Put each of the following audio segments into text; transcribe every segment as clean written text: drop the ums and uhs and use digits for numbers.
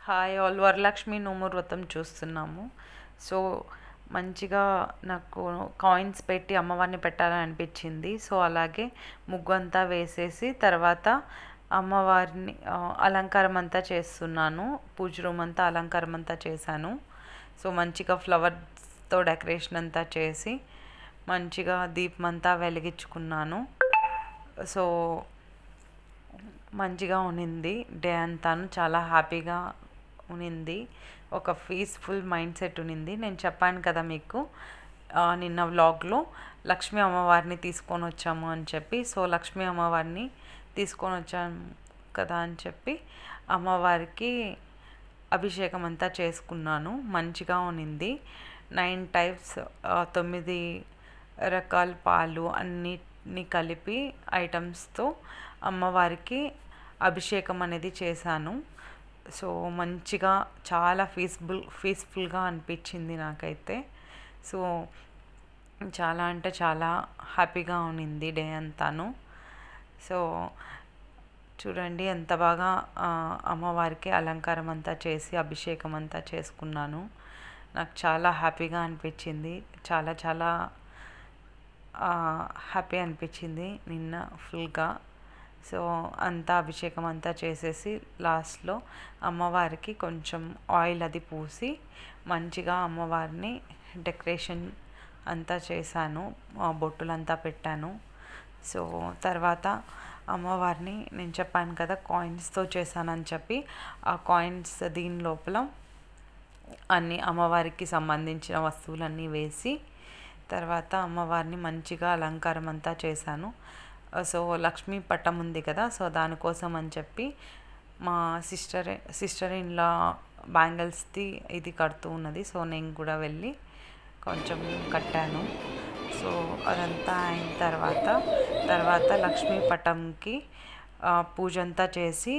Hi all, Varalakshmi నోము వ్రతం చూస్తున్నాము. సో మంచిగా నాకు కాయిన్స్ పెట్టి అమ్మవారిని పెట్టాలని అనిపించింది. సో అలాగే ముగ్గు అంతా వేసేసి తర్వాత అమ్మవారిని అలంకారం అంతా చేస్తున్నాను. పూజ రూమ్ అంతా అలంకారం అంతా చేశాను. సో మంచిగా ఫ్లవర్స్తో డెకరేషన్ అంతా చేసి మంచిగా దీపం అంతా వెలిగించుకున్నాను. సో మంచిగా ఉన్నింది. డే అంతాను చాలా హ్యాపీగా ఉన్నింది. ఒక పీస్ఫుల్ మైండ్ సెట్ ఉన్నింది. నేను చెప్పాను కదా మీకు నిన్న వ్లాగ్లో లక్ష్మీ అమ్మవారిని తీసుకొని వచ్చాము అని చెప్పి. సో లక్ష్మీ అమ్మవారిని తీసుకొని వచ్చాము కదా అని చెప్పి అమ్మవారికి అభిషేకం అంతా చేసుకున్నాను. మంచిగా ఉన్నింది. 9 టైప్స్ 9 రకాల పాలు అన్నిటిని కలిపి ఐటమ్స్తో అమ్మవారికి అభిషేకం అనేది చేశాను. సో మంచిగా చాలా పీస్ఫుల్గా అనిపించింది నాకైతే. సో చాలా అంటే చాలా హ్యాపీగా ఉన్నింది డే అంతాను. సో చూడండి ఎంత బాగా అమ్మవారికి అలంకారం అంతా చేసి అభిషేకం అంతా చేసుకున్నాను. నాకు చాలా హ్యాపీగా అనిపించింది. చాలా చాలా హ్యాపీ అనిపించింది నిన్న ఫుల్గా. సో అంతా అభిషేకం అంతా చేసేసి లాస్ట్లో అమ్మవారికి కొంచెం ఆయిల్ అది పూసి మంచిగా అమ్మవారిని డెకరేషన్ అంతా చేశాను. బొట్టులంతా పెట్టాను. సో తర్వాత అమ్మవారిని నేను చెప్పాను కదా కాయిన్స్తో చేశానని చెప్పి, ఆ కాయిన్స్ దీని లోపల అన్నీ అమ్మవారికి సంబంధించిన వస్తువులన్నీ వేసి తర్వాత అమ్మవారిని మంచిగా అలంకారం అంతా చేశాను. సో లక్ష్మీ పట్టం ఉంది కదా, సో దానికోసం అని చెప్పి మా సిస్టర్ ఇన్లా బ్యాంగిల్స్ది ఇది కడుతూ ఉన్నది. సో నేను కూడా వెళ్ళి కొంచెం కట్టాను. సో అదంతా అయిన తర్వాత లక్ష్మీ పట్టంకి పూజ అంతా చేసి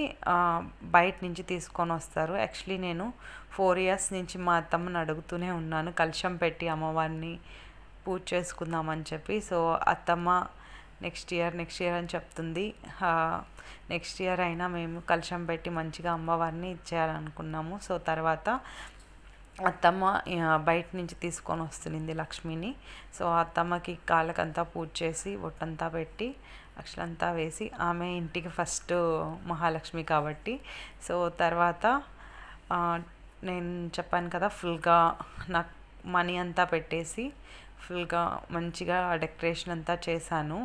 బయట నుంచి తీసుకొని వస్తారు. యాక్చువల్లీ నేను 4 ఇయర్స్ నుంచి మా అత్తమ్మని అడుగుతూనే ఉన్నాను కలశం పెట్టి అమ్మవారిని పూజ చేసుకుందామని చెప్పి. సో అత్తమ్మ నెక్స్ట్ ఇయర్ అని చెప్తుంది. నెక్స్ట్ ఇయర్ అయినా మేము కలశం పెట్టి మంచిగా అమ్మవారిని ఇచ్చేయాలనుకున్నాము. సో తర్వాత అత్తమ్మ బయట నుంచి తీసుకొని వస్తుంది లక్ష్మిని. సో అత్తమ్మకి కాళ్ళకంతా పూజ చేసి బొట్టంతా పెట్టి అక్షలంతా వేసి, ఆమె ఇంటికి ఫస్ట్ మహాలక్ష్మి కాబట్టి. సో తర్వాత నేను చెప్పాను కదా ఫుల్గా నాకు మనీ అంతా పెట్టేసి ఫుల్గా మంచిగా డెకరేషన్ అంతా చేశాను.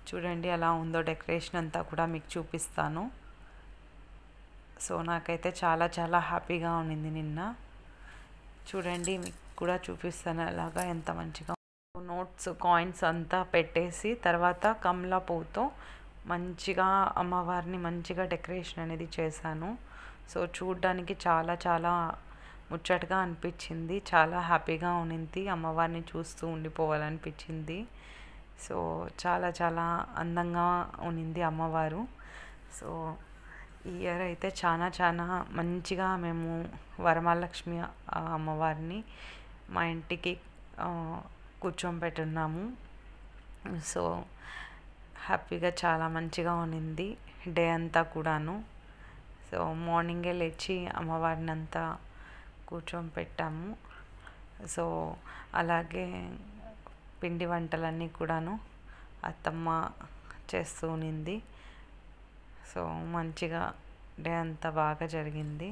చూడండి ఎలా ఉందో డెకరేషన్ అంతా కూడా మీకు చూపిస్తాను. సో నాకైతే చాలా చాలా హ్యాపీగా ఉన్నింది నిన్న. చూడండి మీకు కూడా చూపిస్తాను అలాగా ఎంత మంచిగా. నోట్స్ కాయిన్స్ అంతా పెట్టేసి తర్వాత కమలా పువ్వుతో మంచిగా అమ్మవారిని మంచిగా డెకరేషన్ అనేది చేశాను. సో చూడ్డానికి చాలా చాలా ముచ్చటగా అనిపించింది. చాలా హ్యాపీగా ఉన్నింది. అమ్మవారిని చూస్తూ ఉండిపోవాలనిపించింది. సో చాలా చాలా అందంగా ఉన్నింది అమ్మవారు. సో ఈ ఇయర్ అయితే చాలా చాలా మంచిగా మేము వరమహాలక్ష్మి అమ్మవారిని మా ఇంటికి కూర్చోబెట్టున్నాము. సో హ్యాపీగా చాలా మంచిగా ఉన్నింది డే అంతా కూడాను. సో మార్నింగే లేచి అమ్మవారిని అంతా కూర్చోబెట్టాము. సో అలాగే పిండి వంటలన్నీ కూడాను అత్తమ్మ చేస్తూ ఉన్నింది. సో మంచిగా డే అంతా బాగా జరిగింది.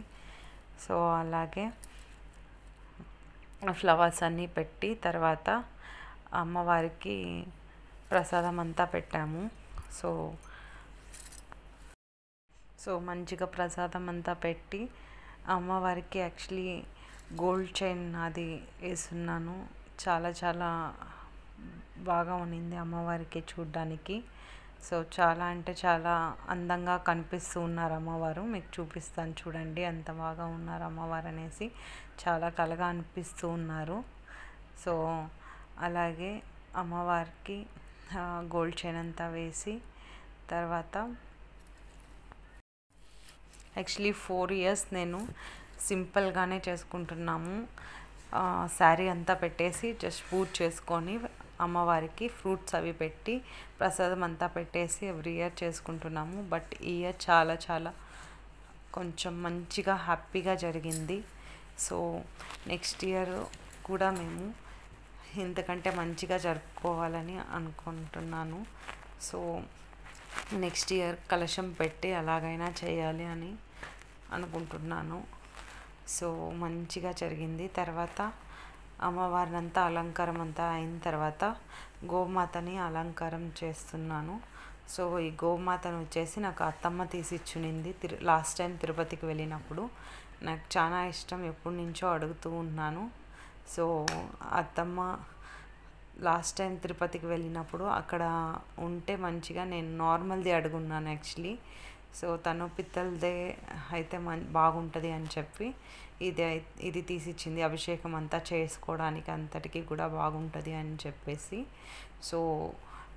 సో అలాగే ఫ్లవర్స్ అన్నీ పెట్టి తర్వాత అమ్మవారికి ప్రసాదం అంతా పెట్టాము. సో మంచిగా ప్రసాదం అంతా పెట్టి అమ్మవారికి యాక్చువల్లీ గోల్డ్ చైన్ అది వేస్తున్నాను. చాలా చాలా బాగా ఉన్నింది అమ్మవారికి చూడ్డానికి. సో చాలా అంటే చాలా అందంగా కనిపిస్తూ ఉన్నారు అమ్మవారు. మీకు చూపిస్తాను చూడండి ఎంత బాగా ఉన్నారు అమ్మవారు అనేసి. చాలా కళగా అనిపిస్తూ ఉన్నారు. సో అలాగే అమ్మవారికి గోల్డ్ చైన్ అంతా వేసి తర్వాత యాక్చువల్లీ 4 ఇయర్స్ నేను సింపుల్గానే చేసుకుంటున్నాము. శారీ అంతా పెట్టేసి జస్ట్ పూజ చేసుకొని అమ్మవారికి ఫ్రూట్స్ అవి పెట్టి ప్రసాదం అంతా పెట్టేసి ఎవ్రీ ఇయర్ చేసుకుంటున్నాము. బట్ ఈ ఇయర్ చాలా చాలా కొంచెం మంచిగా హ్యాపీగా జరిగింది. సో నెక్స్ట్ ఇయర్ కూడా మేము ఇంతకంటే మంచిగా జరుపుకోవాలని అనుకుంటున్నాను. సో నెక్స్ట్ ఇయర్ కలశం పెట్టి ఎలాగైనా చేయాలి అని అనుకుంటున్నాను. సో మంచిగా జరిగింది. తర్వాత అమ్మవారిని అంతా అలంకారం అంతా అయిన తర్వాత గోమాతని అలంకారం చేస్తున్నాను. సో ఈ గోమాతను వచ్చేసి నాకు అత్తమ్మ తీసిచ్చునింది. లాస్ట్ టైం తిరుపతికి వెళ్ళినప్పుడు నాకు చాలా ఇష్టం, ఎప్పటి నుంచో అడుగుతూ ఉన్నాను. సో అత్తమ్మ లాస్ట్ టైం తిరుపతికి వెళ్ళినప్పుడు అక్కడ ఉంటే మంచిగా నేను నార్మల్ది అడుగున్నాను యాక్చువల్లీ. సో తను పిత్తలదే అయితే బాగుంటుంది అని చెప్పి ఇది తీసిచ్చింది. అభిషేకం అంతా చేసుకోవడానికి అంతటికి కూడా బాగుంటుంది అని చెప్పేసి. సో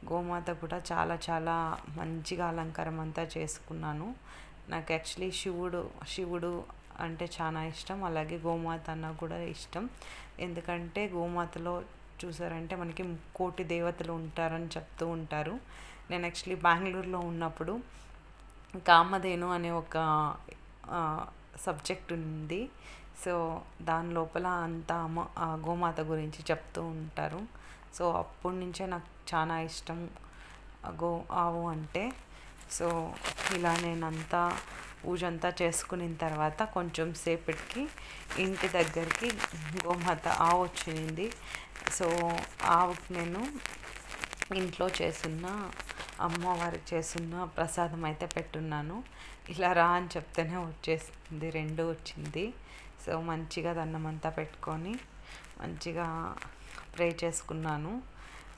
గోమాత కూడా చాలా చాలా మంచిగా అలంకారం అంతా చేసుకున్నాను. నాకు యాక్చువల్లీ శివుడు అంటే చాలా ఇష్టం, అలాగే గోమాత అన్న కూడా ఇష్టం. ఎందుకంటే గోమాతలో చూసారంటే మనకి 1,000,000 దేవతలు ఉంటారని చెప్తూ ఉంటారు. నేను యాక్చువల్లీ బెంగళూరులో ఉన్నప్పుడు కామధేను అనే ఒక సబ్జెక్ట్ ఉంది. సో దాని లోపల అంతా గోమాత గురించి చెప్తూ ఉంటారు. సో అప్పటి నుంచే నాకు చాలా ఇష్టం ఆవు అంటే. సో ఇలా నేనంతా పూజ అంతా చేసుకున్న తర్వాత కొంచెం సేపటికి ఇంటి దగ్గరికి గోమాత ఆవు వచ్చింది. సో ఆవుకి నేను ఇంట్లో చేస్తున్న అమ్మవారికి చేస్తున్న ప్రసాదం అయితే పెట్టున్నాను. ఇలా రా అని చెప్తేనే వచ్చేసింది, 2 వచ్చింది. సో మంచిగా దండం అంతా పెట్టుకొని మంచిగా ప్రే చేసుకున్నాను.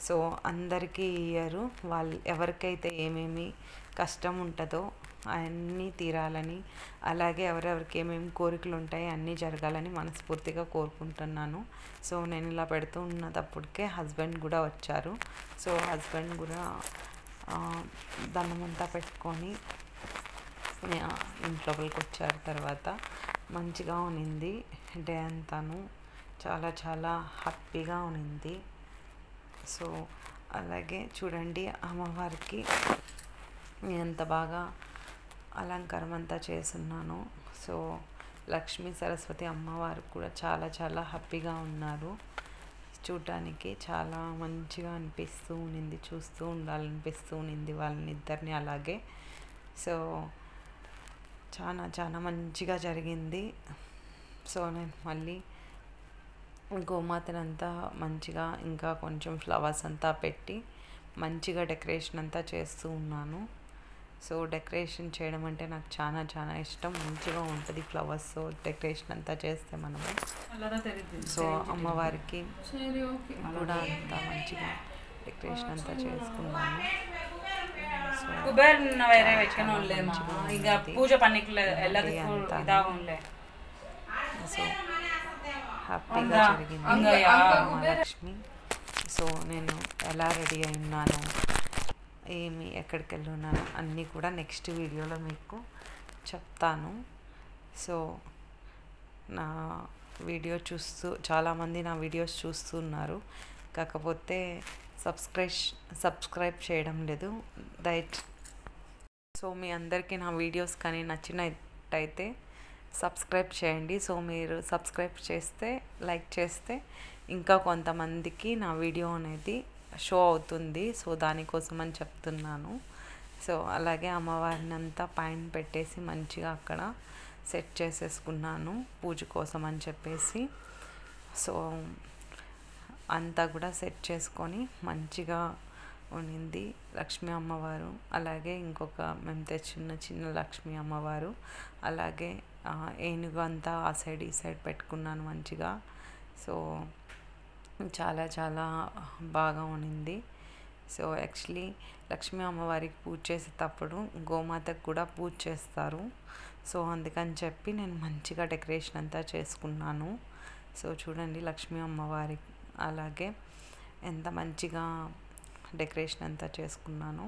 సో అందరికీ ఇయర్ వాళ్ళు ఎవరికైతే ఏమేమి కష్టం ఉంటుందో అన్నీ తీరాలని, అలాగే ఎవరెవరికి ఏమేమి కోరికలు ఉంటాయి అన్నీ జరగాలని మనస్ఫూర్తిగా కోరుకుంటున్నాను. సో నేను ఇలా పెడుతూ ఉన్నప్పటికే హస్బెండ్ కూడా వచ్చారు. సో హస్బెండ్ కూడా దండమంతా పెట్టుకొని ఇంట్లోకి వచ్చారు. తర్వాత మంచిగా ఉన్నింది డే అంతాను, చాలా చాలా హ్యాపీగా ఉన్నింది. సో అలాగే చూడండి అమ్మవారికి ఎంత బాగా అలంకారం అంతా చేస్తున్నాను. సో లక్ష్మీ సరస్వతి అమ్మవారు కూడా చాలా చాలా హ్యాపీగా ఉన్నారు. చూడటానికి చాలా మంచిగా అనిపిస్తూ ఉన్నింది, చూస్తూ ఉండాలనిపిస్తూ ఉన్నింది వాళ్ళని ఇద్దరిని అలాగే. సో చాలా చాలా మంచిగా జరిగింది. సో నేను మళ్ళీ గోమాతను అంతా మంచిగా ఇంకా కొంచెం ఫ్లవర్స్ అంతా పెట్టి మంచిగా డెకరేషన్ అంతా చేస్తూ ఉన్నాను. సో డెకరేషన్ చేయడం అంటే నాకు చాలా చాలా ఇష్టం, మంచిగా ఉంటుంది ఫ్లవర్స్ డెకరేషన్ అంతా చేస్తే మనము. సో అమ్మవారికి కూడా అంతా మంచిగా డెకరేషన్ అంతా చేసుకున్నాను. సో హ్యాపీగా జరిగింది మహాలక్ష్మి. సో నేను ఎలా రెడీ అయినాను, ఏమి ఎక్కడికి వెళ్ళున్నాను అన్నీ కూడా నెక్స్ట్ వీడియోలో మీకు చెప్తాను. సో నా వీడియో చాలామంది నా వీడియోస్ చూస్తున్నారు, కాకపోతే సబ్స్క్రైబ్ చేయడం లేదు. సో మీ అందరికీ నా వీడియోస్ కానీ నచ్చినట్టయితే సబ్స్క్రైబ్ చేయండి. సో మీరు సబ్స్క్రైబ్ చేస్తే, లైక్ చేస్తే ఇంకా కొంతమందికి నా వీడియో అనేది షో అవుతుంది. సో దానికోసం అని చెప్తున్నాను. సో అలాగే అమ్మవారిని అంతా పైన పెట్టేసి మంచిగా అక్కడ సెట్ చేసేసుకున్నాను పూజ కోసం అని చెప్పేసి. సో అంతా కూడా సెట్ చేసుకొని మంచిగా ఉన్నింది లక్ష్మీ అమ్మవారు. అలాగే ఇంకొక మేము తెచ్చిన చిన్న లక్ష్మీ అమ్మవారు, అలాగే ఏనుగు అంతా ఆ సైడ్ ఈ సైడ్ పెట్టుకున్నాను మంచిగా. సో చాలా చాలా బాగా ఉన్నింది. సో యాక్చువల్లీ లక్ష్మీ అమ్మవారికి పూజ చేసేటప్పుడు గోమాతకు కూడా పూజ చేస్తారు. సో అందుకని చెప్పి నేను మంచిగా డెకరేషన్ అంతా చేసుకున్నాను. సో చూడండి లక్ష్మీ అమ్మవారి అలాగే ఎంత మంచిగా డెకరేషన్ అంతా చేసుకున్నాను.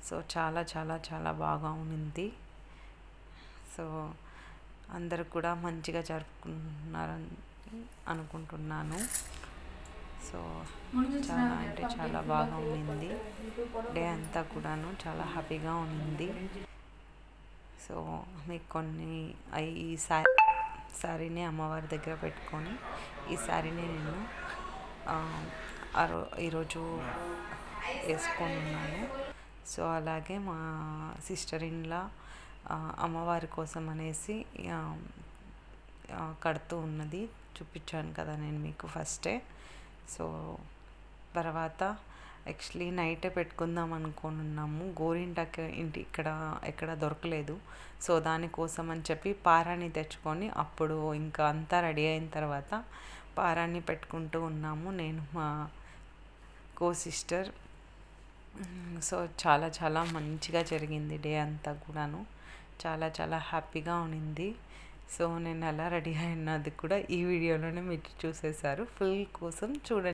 సో చాలా చాలా చాలా బాగా ఉన్నింది. సో అందరు కూడా మంచిగా జరుపుకున్నారని అనుకుంటున్నాను. సో చాలా అంటే చాలా బాగా ఉన్నింది డే అంతా కూడాను, చాలా హ్యాపీగా ఉన్నింది. సో మీకు కొన్ని ఈ శారీని అమ్మవారి దగ్గర పెట్టుకొని ఈ శారీని నేను ఈరోజు వేసుకొని ఉన్నాను. సో అలాగే మా సిస్టర్ ఇన్లా అమ్మవారి కోసం అనేసి కడుతూ ఉన్నది చూపించాను కదా నేను మీకు ఫస్టే. సో తర్వాత యాక్చువల్లీ నైటే పెట్టుకుందాం అనుకున్నాము, గోరింటాకు ఎక్కడ దొరకలేదు. సో దానికోసం అని చెప్పి పారాని తెచ్చుకొని అప్పుడు ఇంకా అంతా రెడీ అయిన తర్వాత పారాన్ని పెట్టుకుంటూ ఉన్నాము నేను మా సిస్టర్. సో చాలా చాలా మంచిగా జరిగింది డే అంతా కూడాను, చాలా చాలా హ్యాపీగా ఉన్నింది. సో నేను ఎలా రెడీ అయినది కూడా ఈ వీడియోలోనే మీరు చూసేశారు. ఫుల్ కోసం చూడండి.